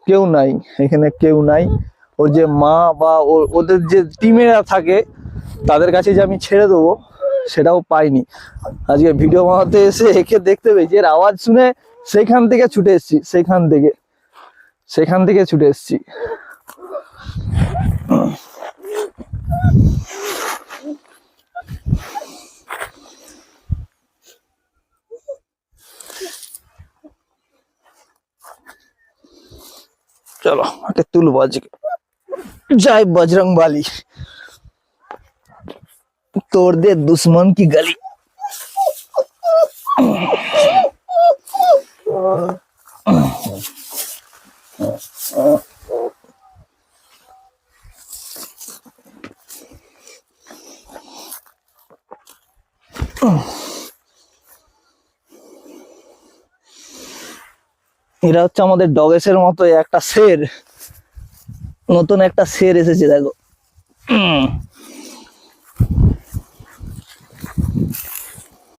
কেউ নাই এখানে, কেউ নাই। ওর যে মা বা ওদের যে টিমেরা থাকে তাদের কাছে যে আমি ছেড়ে দেবো সেটাও পাইনি। আজকে ভিডিও বানাতে এসে একে দেখতে পেয়েছি, এর আওয়াজ শুনে সেইখান থেকে ছুটে এসেছি, সেখান থেকে ছুটে এসেছি। চলো ওকে তুলবো আজকে। জয় বজরং বালি, तोड़ दे दुश्मन की गली। এরা হচ্ছে আমাদের ডগেসের মতো একটা শের, নতুন একটা শের এসেছে দেখো।